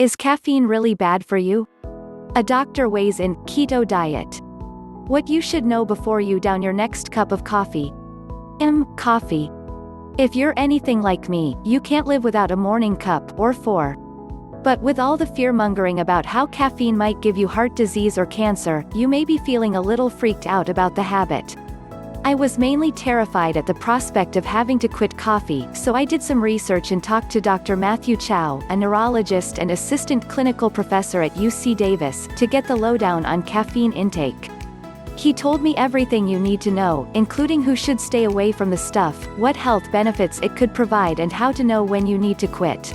Is caffeine really bad for you? A doctor weighs in Keto Diet. What you should know before you down your next cup of coffee. Coffee. If you're anything like me, you can't live without a morning cup, or 4. But with all the fear-mongering about how caffeine might give you heart disease or cancer, you may be feeling a little freaked out about the habit. I was mainly terrified at the prospect of having to quit coffee, so I did some research and talked to Dr. Matthew Chow, a neurologist and assistant clinical professor at UC Davis, to get the lowdown on caffeine intake. He told me everything you need to know, including who should stay away from the stuff, what health benefits it could provide, and how to know when you need to quit.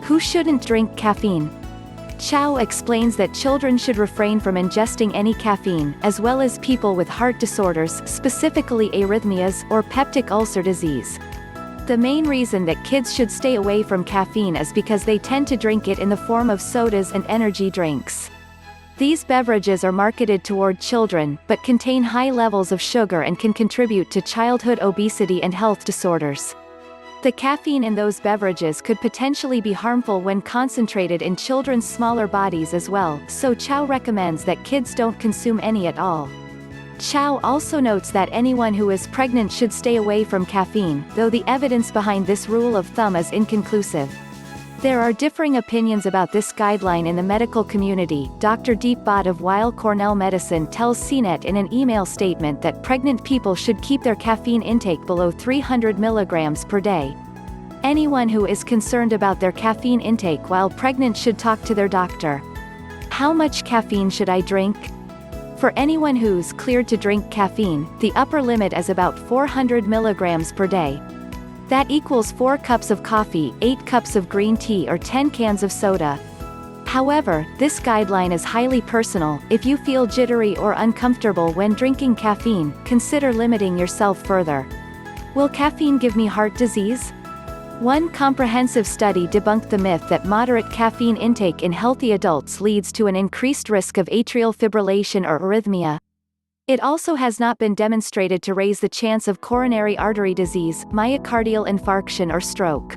Who shouldn't drink caffeine? Chow explains that children should refrain from ingesting any caffeine, as well as people with heart disorders, specifically arrhythmias, or peptic ulcer disease. The main reason that kids should stay away from caffeine is because they tend to drink it in the form of sodas and energy drinks. These beverages are marketed toward children, but contain high levels of sugar and can contribute to childhood obesity and health disorders. The caffeine in those beverages could potentially be harmful when concentrated in children's smaller bodies as well, so Chow recommends that kids don't consume any at all. Chow also notes that anyone who is pregnant should stay away from caffeine, though the evidence behind this rule of thumb is inconclusive. There are differing opinions about this guideline in the medical community. Dr. Deep Bhatt of Weill Cornell Medicine tells CNET in an email statement that pregnant people should keep their caffeine intake below 300 mg per day. Anyone who is concerned about their caffeine intake while pregnant should talk to their doctor. How much caffeine should I drink? For anyone who's cleared to drink caffeine, the upper limit is about 400 mg per day. That equals 4 cups of coffee, 8 cups of green tea, or 10 cans of soda. However, this guideline is highly personal. If you feel jittery or uncomfortable when drinking caffeine, consider limiting yourself further. Will caffeine give me heart disease? One comprehensive study debunked the myth that moderate caffeine intake in healthy adults leads to an increased risk of atrial fibrillation or arrhythmia. It also has not been demonstrated to raise the chance of coronary artery disease, myocardial infarction, or stroke.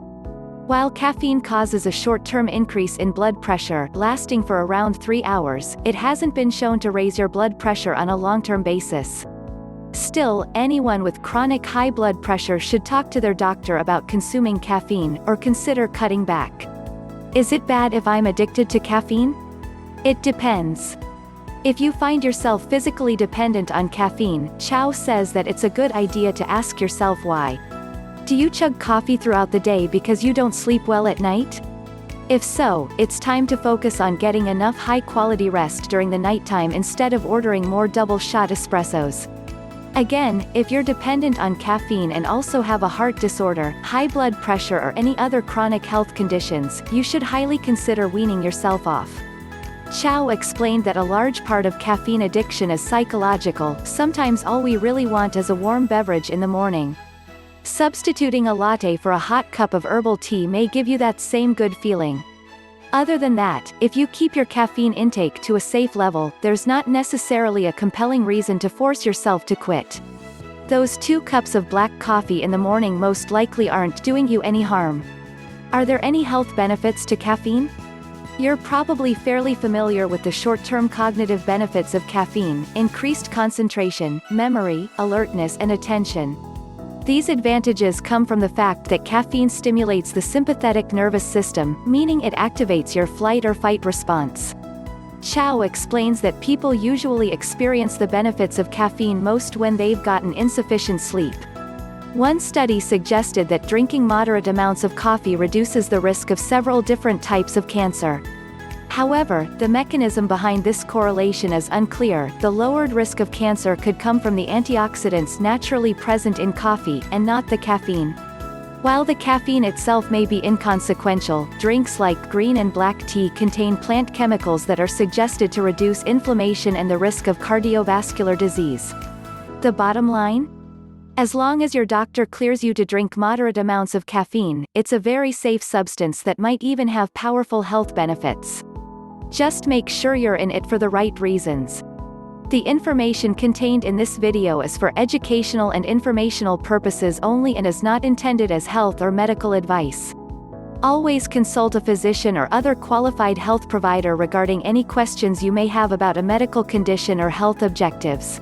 While caffeine causes a short-term increase in blood pressure, lasting for around 3 hours, it hasn't been shown to raise your blood pressure on a long-term basis. Still, anyone with chronic high blood pressure should talk to their doctor about consuming caffeine, or consider cutting back. Is it bad if I'm addicted to caffeine? It depends. If you find yourself physically dependent on caffeine, Chow says that it's a good idea to ask yourself why. Do you chug coffee throughout the day because you don't sleep well at night? If so, it's time to focus on getting enough high-quality rest during the nighttime instead of ordering more double-shot espressos. Again, if you're dependent on caffeine and also have a heart disorder, high blood pressure, or any other chronic health conditions, you should highly consider weaning yourself off. Chow explained that a large part of caffeine addiction is psychological. Sometimes all we really want is a warm beverage in the morning. Substituting a latte for a hot cup of herbal tea may give you that same good feeling. Other than that, if you keep your caffeine intake to a safe level, there's not necessarily a compelling reason to force yourself to quit. Those 2 cups of black coffee in the morning most likely aren't doing you any harm. Are there any health benefits to caffeine? You're probably fairly familiar with the short-term cognitive benefits of caffeine: increased concentration, memory, alertness, and attention. These advantages come from the fact that caffeine stimulates the sympathetic nervous system, meaning it activates your flight or fight response. Chow explains that people usually experience the benefits of caffeine most when they've gotten insufficient sleep. One study suggested that drinking moderate amounts of coffee reduces the risk of several different types of cancer. However, the mechanism behind this correlation is unclear. The lowered risk of cancer could come from the antioxidants naturally present in coffee, and not the caffeine. While the caffeine itself may be inconsequential, drinks like green and black tea contain plant chemicals that are suggested to reduce inflammation and the risk of cardiovascular disease. The bottom line? As long as your doctor clears you to drink moderate amounts of caffeine, it's a very safe substance that might even have powerful health benefits. Just make sure you're in it for the right reasons. The information contained in this video is for educational and informational purposes only and is not intended as health or medical advice. Always consult a physician or other qualified health provider regarding any questions you may have about a medical condition or health objectives.